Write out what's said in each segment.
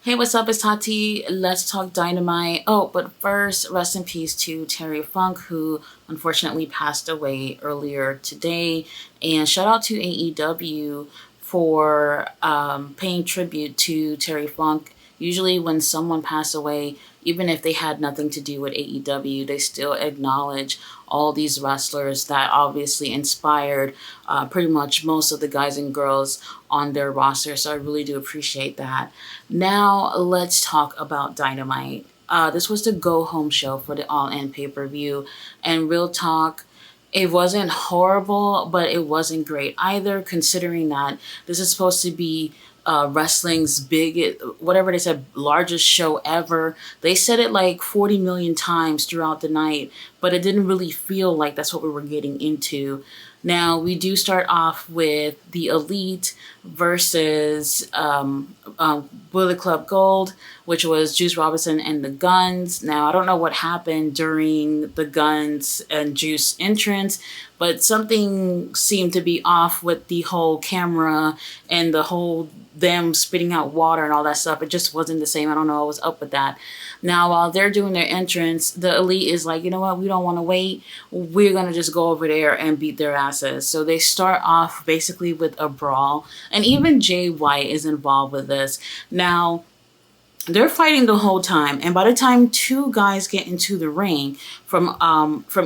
Hey, what's up? It's Tati. Let's talk Dynamite. Oh, but first, rest in peace to Terry Funk, who unfortunately passed away earlier today. And shout out to AEW for paying tribute to Terry Funk. Usually, when someone passed away, even if they had nothing to do with AEW, they still acknowledge all these wrestlers that obviously inspired pretty much most of the guys and girls on their roster. So I really do appreciate that. Now let's talk about Dynamite. This was the go home show for the All In pay per view, and real talk. It wasn't horrible, but it wasn't great either, considering that this is supposed to be wrestling's big, whatever they said, largest show ever. They said it like 40 million times throughout the night, but it didn't really feel like that's what we were getting into. Now, we do start off with the Elite versus Bullet Club Gold, which was Juice Robinson and the Guns. Now, I don't know what happened during the Guns and Juice entrance, but something seemed to be off with the whole camera and the whole them spitting out water and all that stuff. It just wasn't the same. I don't know what was up with that. Now, while they're doing their entrance, the Elite is like, you know what? We don't want to wait. We're going to just go over there and beat their asses. So they start off basically with a brawl. And even Jay White is involved with this. Now, they're fighting the whole time. And by the time two guys get into the ring from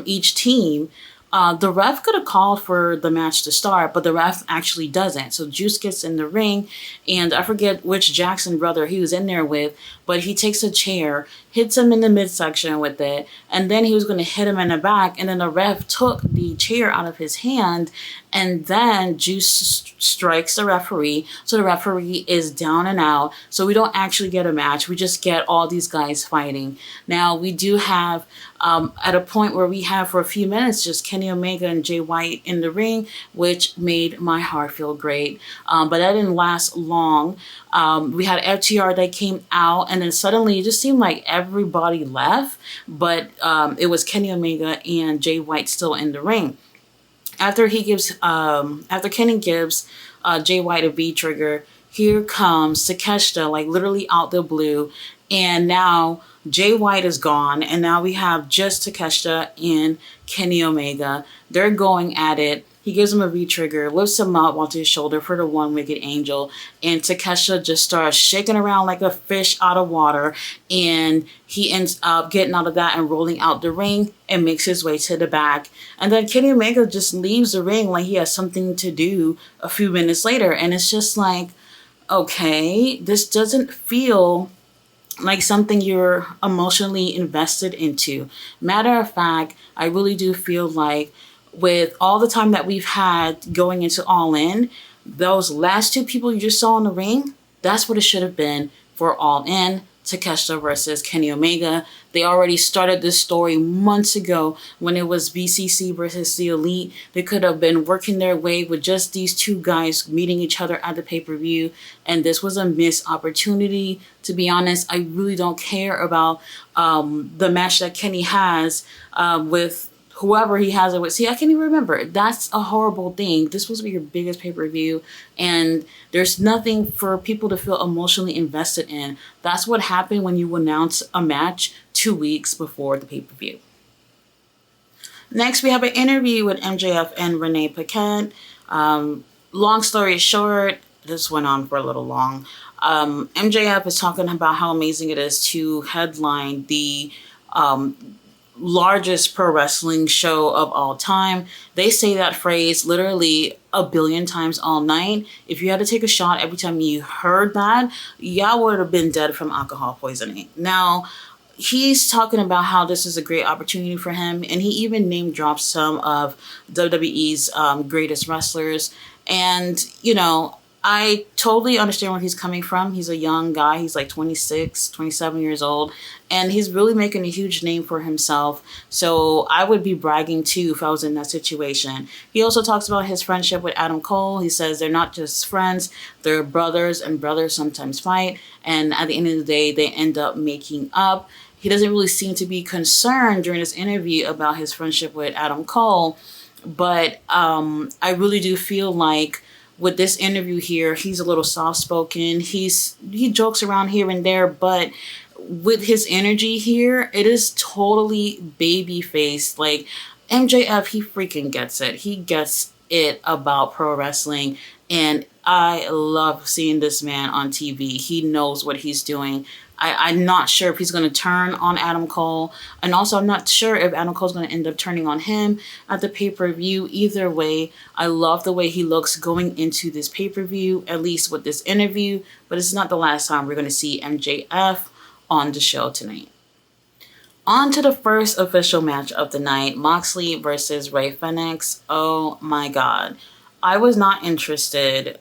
each team, the ref could have called for the match to start, but the ref actually doesn't. So Juice gets in the ring, and I forget which Jackson brother he was in there with, but he takes a chair, hits him in the midsection with it, and then he was going to hit him in the back, and then the ref took the chair out of his hand, and then Juice strikes the referee, so the referee is down and out, so we don't actually get a match, we just get all these guys fighting. Now, we do have, at a point where we have for a few minutes, just Kenny Omega and Jay White in the ring, which made my heart feel great, but that didn't last long. We had FTR that came out, and then suddenly it just seemed like everybody left, but it was Kenny Omega and Jay White still in the ring. After Kenny gives Jay White a V trigger, here comes Takeshita, like literally out the blue, and now Jay White is gone, and now we have just Takeshita and Kenny Omega. They're going at it. He gives him a V-trigger, lifts him up onto his shoulder for the one wicked angel, and Takeshita just starts shaking around like a fish out of water, and he ends up getting out of that and rolling out the ring and makes his way to the back. And then Kenny Omega just leaves the ring like he has something to do a few minutes later, and it's just like, okay, this doesn't feel like something you're emotionally invested into. Matter of fact, I really do feel like with all the time that we've had going into All In, those last two people you just saw in the ring, that's what it should have been for All In, Takeshita versus Kenny Omega. They already started this story months ago when it was BCC versus the Elite. They could have been working their way with just these two guys meeting each other at the pay-per-view, and this was a missed opportunity. To be honest, I really don't care about the match that Kenny has with whoever he has it with. See, I can't even remember. That's a horrible thing. This supposed to be your biggest pay-per-view, and there's nothing for people to feel emotionally invested in. That's what happened when you announce a match 2 weeks before the pay-per-view. Next, we have an interview with MJF and Renee Paquette. Long story short, this went on for a little long. MJF is talking about how amazing it is to headline the largest pro wrestling show of all time. They say that phrase literally a billion times all night. If you had to take a shot every time you heard that, y'all would have been dead from alcohol poisoning. Now, he's talking about how this is a great opportunity for him, and he even name drops some of WWE's greatest wrestlers. And, you know, I totally understand where he's coming from. He's a young guy. He's like 26, 27 years old. And he's really making a huge name for himself. So I would be bragging too if I was in that situation. He also talks about his friendship with Adam Cole. He says they're not just friends, they're brothers, and brothers sometimes fight. And at the end of the day, they end up making up. He doesn't really seem to be concerned during this interview about his friendship with Adam Cole. But I really do feel like with this interview here, he's a little soft spoken. He jokes around here and there, but with his energy here, it is totally baby faced. Like MJF, he freaking gets it. He gets it about pro wrestling, and I love seeing this man on TV. He knows what he's doing. I'm not sure if he's going to turn on Adam Cole. And also, I'm not sure if Adam Cole's going to end up turning on him at the pay-per-view. Either way, I love the way he looks going into this pay-per-view, at least with this interview. But it's not the last time we're going to see MJF on the show tonight. On to the first official match of the night, Moxley versus Rey Fenix. Oh my God. I was not interested,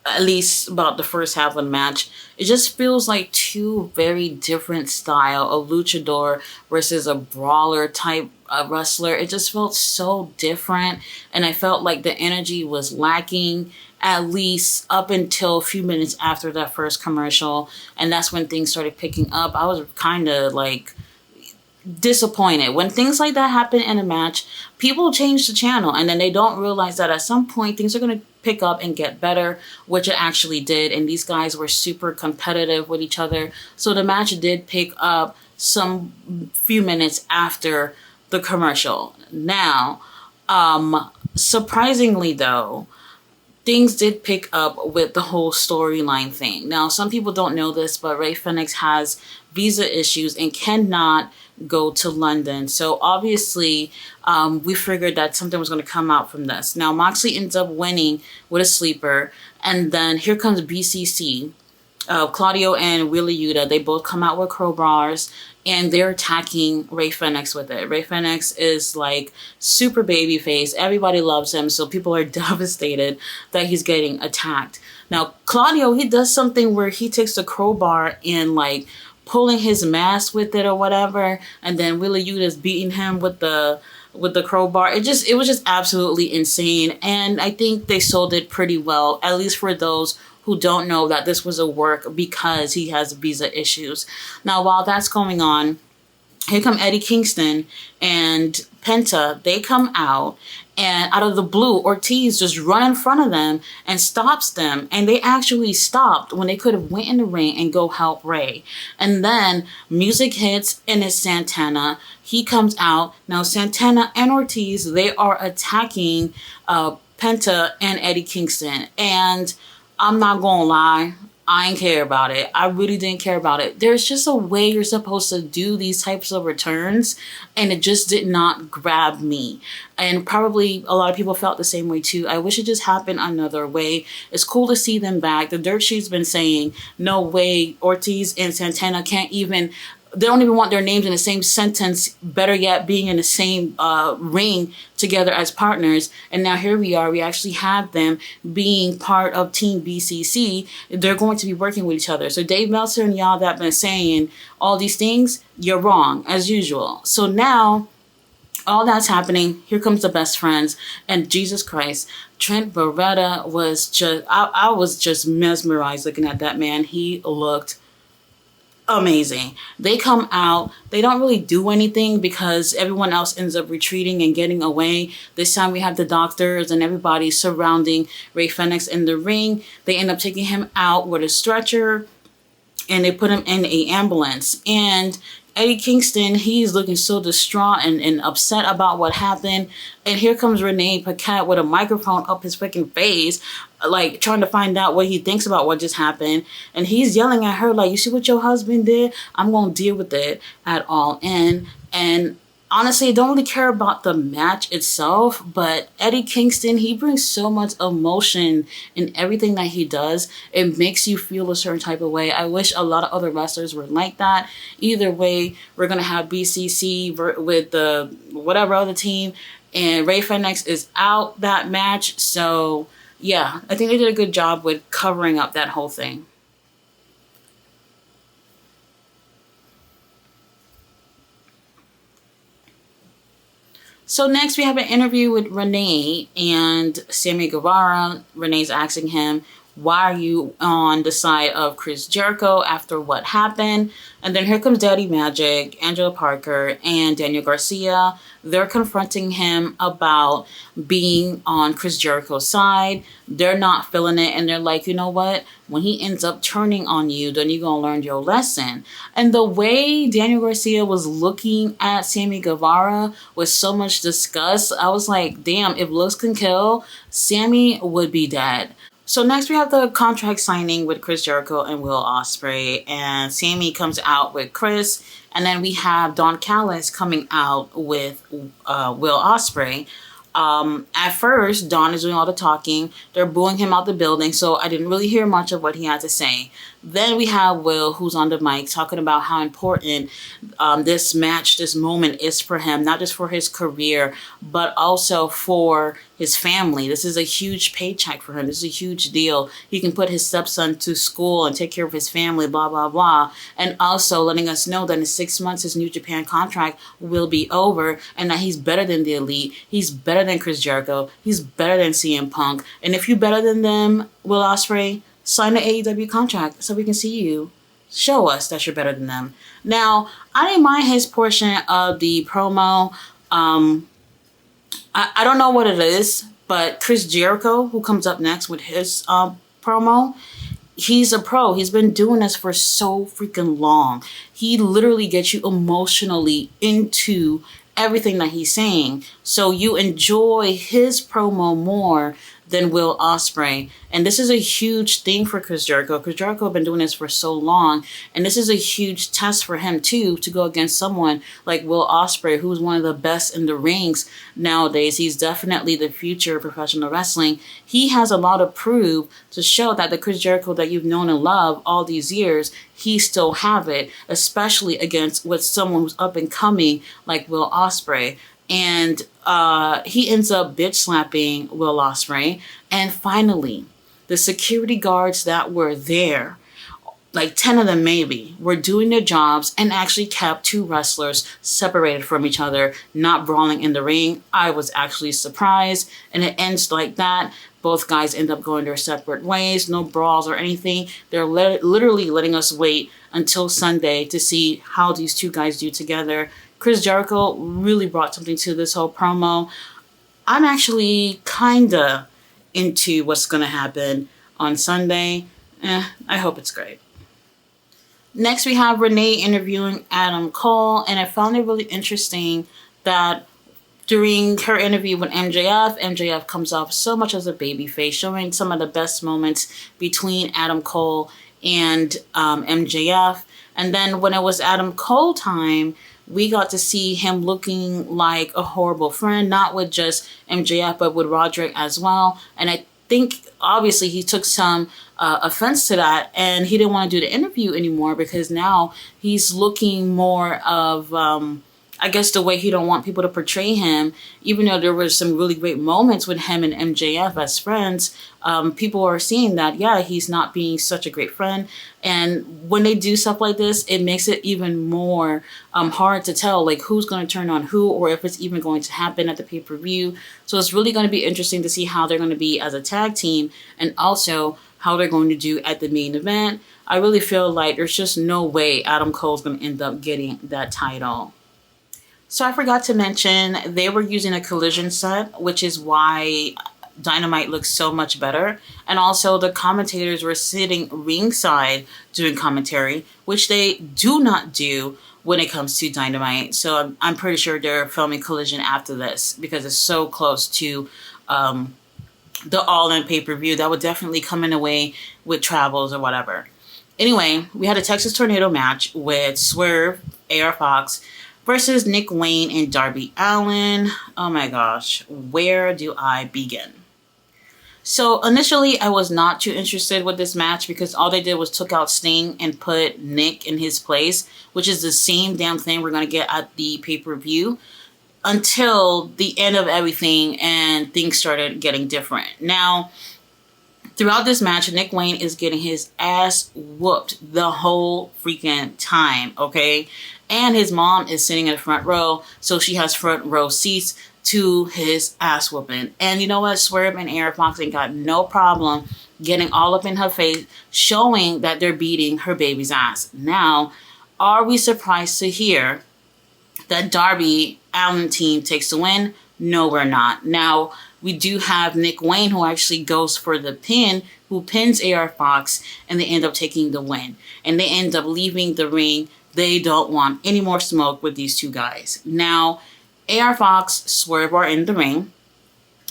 at least about the first half of the match. It just feels like two very different style, a luchador versus a brawler type wrestler. It just felt so different, and I felt like the energy was lacking, at least up until a few minutes after that first commercial, and that's when things started picking up. I was kind of like disappointed. When things like that happen in a match, people change the channel, and then they don't realize that at some point things are going to pick up and get better, which it actually did. And these guys were super competitive with each other, so the match did pick up some few minutes after the commercial. Now, surprisingly though, things did pick up with the whole storyline thing. Now, some people don't know this, but Rey Fenix has visa issues and cannot go to London. So obviously, we figured that something was going to come out from this. Now, Moxley ends up winning with a sleeper, and then here comes BCC. Claudio and Wheeler Yuta, they both come out with crowbars, and they're attacking Rey Fenix with it. Rey Fenix is like super baby face. Everybody loves him, so people are devastated that he's getting attacked. Now, Claudio, he does something where he takes the crowbar and like pulling his mask with it or whatever, and then Wheeler Yuta's beating him with the crowbar. It was just absolutely insane, and I think they sold it pretty well, at least for those who don't know that this was a work because he has visa issues. Now, while that's going on, here come Eddie Kingston and Penta. They come out, and out of the blue, Ortiz just run in front of them and stops them. And they actually stopped when they could have went in the ring and go help Rey. And then music hits, and it's Santana. He comes out. Now, Santana and Ortiz, they are attacking Penta and Eddie Kingston. And I'm not gonna lie, I didn't care about it. I really didn't care about it. There's just a way you're supposed to do these types of returns, and it just did not grab me. And probably a lot of people felt the same way too. I wish it just happened another way. It's cool to see them back. The Dirt Sheet's been saying, no way, Ortiz and Santana can't even, they don't even want their names in the same sentence, better yet being in the same ring together as partners. And now here we are, we actually have them being part of Team BCC. They're going to be working with each other. So Dave Meltzer and y'all that been saying all these things, you're wrong as usual. So now all that's happening, here comes the best friends, and Jesus Christ, Trent Beretta was just, I was just mesmerized looking at that man. He looked amazing. They come out, they don't really do anything because everyone else ends up retreating and getting away. This time we have the doctors and everybody surrounding Rey Fenix in the ring. They end up taking him out with a stretcher, and they put him in an ambulance. And Eddie Kingston, he's looking so distraught and upset about what happened. And here comes Renee Paquette with a microphone up his freaking face, like trying to find out what he thinks about what just happened. And he's yelling at her like, you see what your husband did? I'm going to deal with it at all. And honestly, I don't really care about the match itself, but Eddie Kingston, he brings so much emotion in everything that he does. It makes you feel a certain type of way. I wish a lot of other wrestlers were like that. Either way, we're going to have BCC with the whatever other team, and Rey Fenix is out that match. So yeah, I think they did a good job with covering up that whole thing. So next we have an interview with Renee and Sammy Guevara. Renee's asking him, Why are you on the side of Chris Jericho after what happened? And then here comes Daddy Magic, Angela Parker, and Daniel Garcia. They're confronting him about being on Chris Jericho's side. They're not feeling it, and they're like, you know what? When he ends up turning on you, then you're going to learn your lesson. And the way Daniel Garcia was looking at Sammy Guevara with so much disgust, I was like, damn, if looks can kill, Sammy would be dead. So next we have the contract signing with Chris Jericho and Will Ospreay, and Sammy comes out with Chris, and then we have Don Callis coming out with Will Ospreay. At first, Don is doing all the talking. They're booing him out the building, so I didn't really hear much of what he had to say. Then we have Will, who's on the mic, talking about how important this match, this moment is for him, not just for his career, but also for his family. This is a huge paycheck for him. This is a huge deal. He can put his stepson to school and take care of his family, blah, blah, blah. And also letting us know that in 6 months, his New Japan contract will be over and that he's better than the Elite. He's better than Chris Jericho. He's better than CM Punk. And if you're better than them, Will Ospreay, sign the AEW contract so we can see you. Show us that you're better than them. Now, I didn't mind his portion of the promo. I don't know what it is, but Chris Jericho, who comes up next with his promo, he's a pro. He's been doing this for so freaking long. He literally gets you emotionally into everything that he's saying. So you enjoy his promo more than Will Ospreay. And this is a huge thing for Chris Jericho. Chris Jericho has been doing this for so long. And this is a huge test for him, too, to go against someone like Will Ospreay, who's one of the best in the rings nowadays. He's definitely the future of professional wrestling. He has a lot to prove to show that the Chris Jericho that you've known and loved all these years, he still have it, especially against with someone who's up and coming like Will Ospreay. And he ends up bitch slapping Will Ospreay. And finally, the security guards that were there, like 10 of them maybe, were doing their jobs and actually kept two wrestlers separated from each other, not brawling in the ring. I was actually surprised. And it ends like that. Both guys end up going their separate ways. No brawls or anything. They're literally letting us wait until Sunday to see how these two guys do together. Chris Jericho really brought something to this whole promo. I'm actually kinda into what's gonna happen on Sunday. I hope it's great. Next, we have Renee interviewing Adam Cole, and I found it really interesting that during her interview with MJF comes off so much as a babyface, showing some of the best moments between Adam Cole and MJF. And then when it was Adam Cole time, we got to see him looking like a horrible friend, not with just MJF, but with Roderick as well. And I think, obviously, he took some offense to that, and he didn't want to do the interview anymore because now he's looking more of, I guess, the way he don't want people to portray him. Even though there were some really great moments with him and MJF as friends, people are seeing that, yeah, he's not being such a great friend. And when they do stuff like this, it makes it even more hard to tell, like, who's going to turn on who, or if it's even going to happen at the pay-per-view. So it's really going to be interesting to see how they're going to be as a tag team, and also how they're going to do at the main event. I really feel like there's just no way Adam Cole's going to end up getting that title. So I forgot to mention, they were using a collision set, which is why Dynamite looks so much better. And also the commentators were sitting ringside doing commentary, which they do not do when it comes to Dynamite. So I'm pretty sure they're filming Collision after this because it's so close to the All-In pay-per-view. That would definitely come in a way with travels or whatever. Anyway, we had a Texas Tornado match with Swerve, AR Fox, versus Nick Wayne and Darby Allin. Oh my gosh, where do I begin? So initially, I was not too interested with this match because all they did was took out Sting and put Nick in his place, which is the same damn thing we're going to get at the pay-per-view, until the end of everything and things started getting different. Now, throughout this match, Nick Wayne is getting his ass whooped the whole freaking time, okay? And his mom is sitting in the front row, so she has front row seats to his ass whooping. And you know what? Swerve and AR Fox ain't got no problem getting all up in her face, showing that they're beating her baby's ass. Now, are we surprised to hear that Darby Allin team takes the win? No, we're not. Now, we do have Nick Wayne, who actually goes for the pin, who pins AR Fox, and they end up taking the win. And they end up leaving the ring. They don't want any more smoke with these two guys. Now, AR Fox, Swerve are in the ring.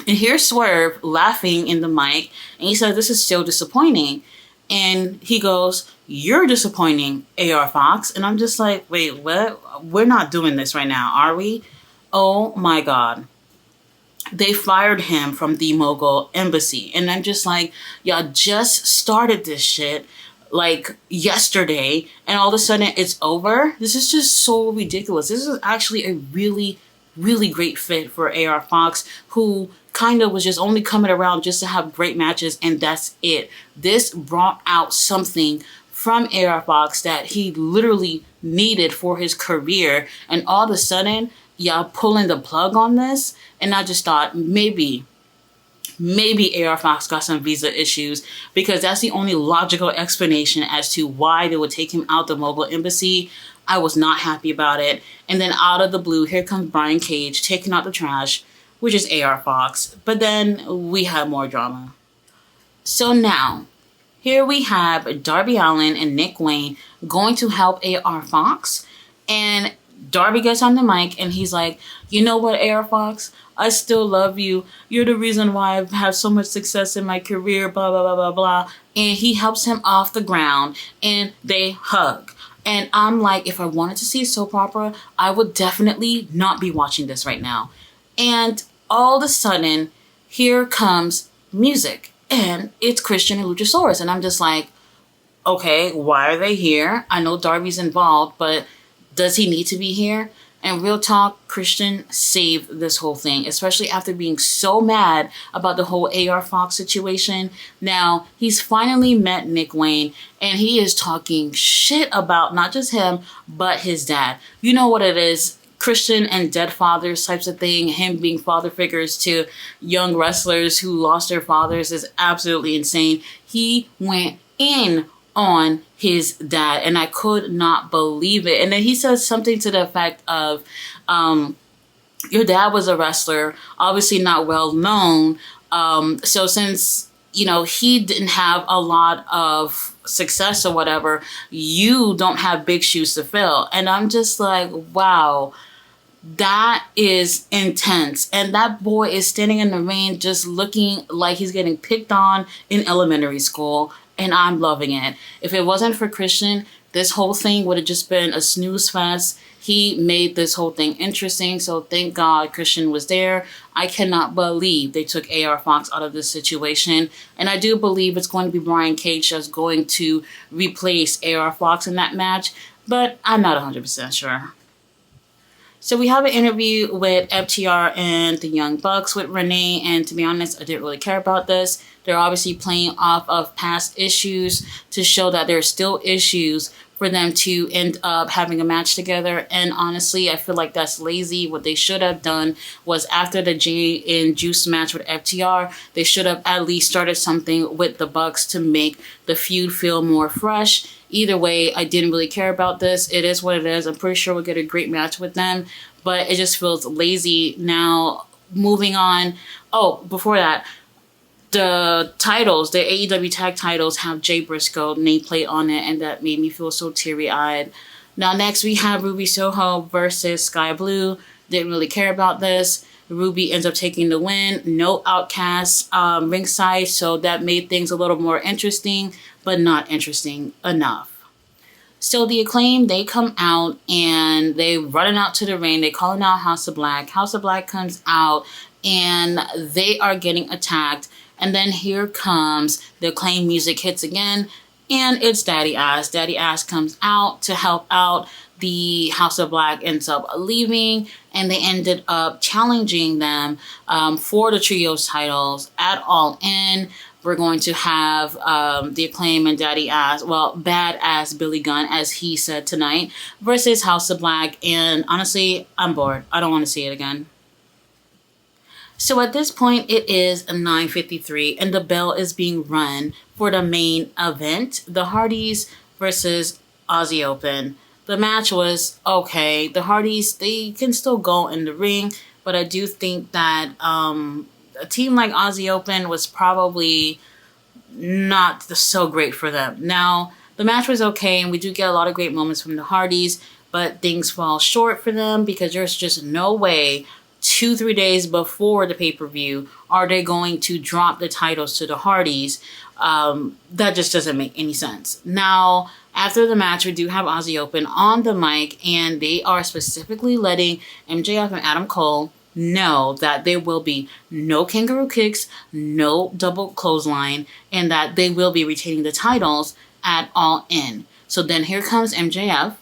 And here's Swerve laughing in the mic. And he said, this is so disappointing. And he goes, you're disappointing, AR Fox. And I'm just like, wait, what? We're not doing this right now, are we? Oh my God. They fired him from the Mogul Embassy. And I'm just like, y'all just started this shit like yesterday. And all of a sudden it's over. This is just so ridiculous. This is actually a really, really great fit for AR Fox, who kind of was just only coming around just to have great matches, and that's it. This brought out something from AR Fox that he literally needed for his career, and all of a sudden, y'all pulling the plug on this, and I just thought maybe AR Fox got some visa issues, because that's the only logical explanation as to why they would take him out the Mogul Embassy. I was not happy about it. And then out of the blue, here comes Brian Cage taking out the trash, which is AR Fox. But then we have more drama. So now, here we have Darby Allin and Nick Wayne going to help AR Fox. And Darby gets on the mic and he's like, you know what, AR Fox? I still love you. You're the reason why I've had so much success in my career, blah, blah, blah, blah, blah. And he helps him off the ground and they hug. And I'm like, if I wanted to see a soap opera, I would definitely not be watching this right now. And all of a sudden, here comes music. And it's Christian and Luchasaurus. And I'm just like, okay, why are they here? I know Darby's involved, but does he need to be here? And real talk, Christian saved this whole thing, especially after being so mad about the whole AR Fox situation. Now, he's finally met Nick Wayne, and he is talking shit about not just him, but his dad. You know what it is. Christian and dead fathers types of thing, him being father figures to young wrestlers who lost their fathers is absolutely insane. He went in on his dad, and I could not believe it. And then he says something to the effect of, your dad was a wrestler, obviously not well known. So since, you know, he didn't have a lot of success or whatever, you don't have big shoes to fill. And I'm just like, wow, that is intense. And that boy is standing in the ring just looking like he's getting picked on in elementary school. And I'm loving it. If it wasn't for Christian, this whole thing would have just been a snooze fest. He made this whole thing interesting. So thank God Christian was there. I cannot believe they took AR Fox out of this situation. And I do believe it's going to be Brian Cage that's going to replace AR Fox in that match. But I'm not 100% sure. So we have an interview with FTR and the Young Bucks with Renee. And to be honest, I didn't really care about this. They're obviously playing off of past issues to show that there's still issues for them to end up having a match together. And honestly, I feel like that's lazy. What they should have done was after the Jay and Juice match with FTR, they should have at least started something with the Bucks to make the feud feel more fresh. Either way, I didn't really care about this. It is what it is. I'm pretty sure we'll get a great match with them, but it just feels lazy. Now, moving on. Oh, before that, the titles, the AEW tag titles have Jay Briscoe nameplate on it, and that made me feel so teary-eyed. Now next we have Ruby Soho versus Sky Blue. Didn't really care about this. Ruby ends up taking the win. No Outcasts ringside, so that made things a little more interesting, but not interesting enough. So the Acclaim, they come out and they running out to the ring. They calling out House of Black. House of Black comes out and they are getting attacked. And then here comes the Acclaim music hits again, and it's Daddy Ass. Daddy Ass comes out to help out. The House of Black ends up leaving, and they ended up challenging them for the trios titles at All In. We're going to have the Acclaim and Daddy Ass, well, Badass Billy Gunn, as he said tonight, versus House of Black. And honestly, I'm bored. I don't want to see it again. So at this point, it is 9:53, and the bell is being run for the main event, the Hardys versus Aussie Open. The match was okay. The Hardys, they can still go in the ring, but I do think that a team like Aussie Open was probably not so great for them. Now, the match was okay, and we do get a lot of great moments from the Hardys, but things fall short for them because there's just no way 2-3 days before the pay-per-view are they going to drop the titles to the Hardys. That just doesn't make any sense. Now, after the match, we do have Aussie Open on the mic, and they are specifically letting MJF and Adam Cole know that there will be no kangaroo kicks, no double clothesline, and that they will be retaining the titles at All In. So then here comes MJF.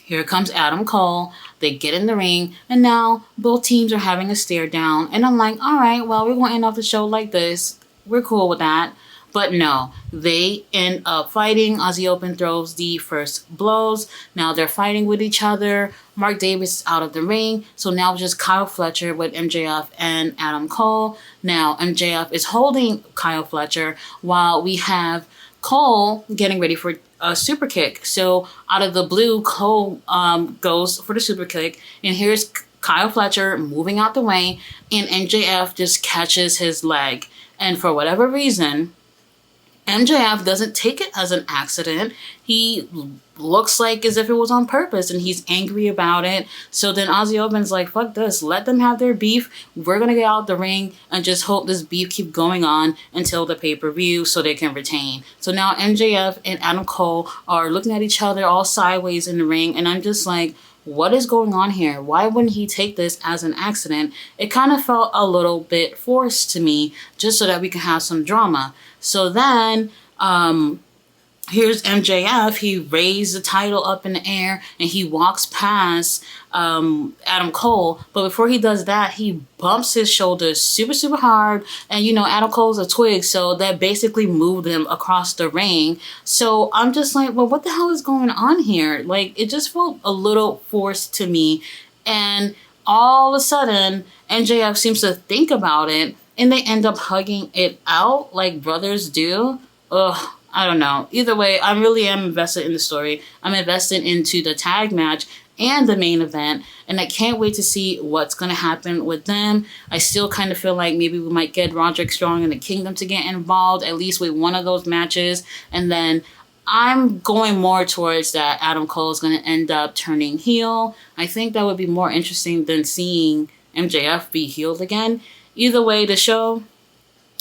Here comes Adam Cole. They get in the ring, and now both teams are having a stare down. And I'm like, all right, well, we're going to end off the show like this. We're cool with that. But no, they end up fighting. Aussie Open throws the first blows. Now they're fighting with each other. Mark Davis is out of the ring. So now it's just Kyle Fletcher with MJF and Adam Cole. Now MJF is holding Kyle Fletcher while we have Cole getting ready for a super kick. So out of the blue, Cole goes for the super kick. And here's Kyle Fletcher moving out the way. And MJF just catches his leg. And for whatever reason, MJF doesn't take it as an accident. He looks like as if it was on purpose, and he's angry about it. So then Aussie Open's like, fuck this. Let them have their beef. We're going to get out the ring and just hope this beef keep going on until the pay-per-view so they can retain. So now MJF and Adam Cole are looking at each other all sideways in the ring, and I'm just like, what is going on here? Why wouldn't he take this as an accident? It kind of felt a little bit forced to me, just so that we can have some drama. So then, here's MJF. He raised the title up in the air and he walks past Adam Cole. But before he does that, he bumps his shoulders super, super hard. And, you know, Adam Cole's a twig, so that basically moved him across the ring. So I'm just like, well, what the hell is going on here? Like, it just felt a little forced to me. And all of a sudden, MJF seems to think about it, and they end up hugging it out like brothers do. Ugh, I don't know. Either way, I really am invested in the story. I'm invested into the tag match and the main event, and I can't wait to see what's going to happen with them. I still kind of feel like maybe we might get Roderick Strong and the Kingdom to get involved, at least with one of those matches, and then I'm going more towards that Adam Cole is going to end up turning heel. I think that would be more interesting than seeing MJF be healed again. Either way, the show,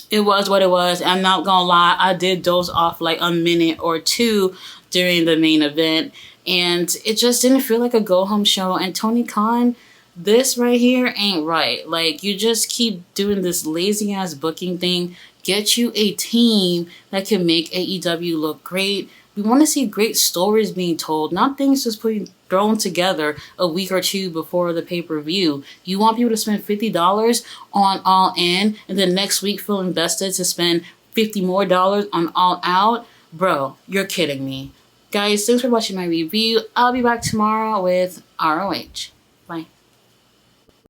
it was what it was. I'm not gonna lie, I did doze off like a minute or two during the main event, and it just didn't feel like a go-home show. And Tony Khan, this right here ain't right. Like, you just keep doing this lazy-ass booking thing. Get you a team that can make AEW look great. We want to see great stories being told, not things just thrown together a week or two before the pay-per-view. You want people to spend $50 on All In, and then next week feel invested to spend $50 more on All Out? Bro, you're kidding me. Guys, thanks for watching my review. I'll be back tomorrow with ROH. Bye.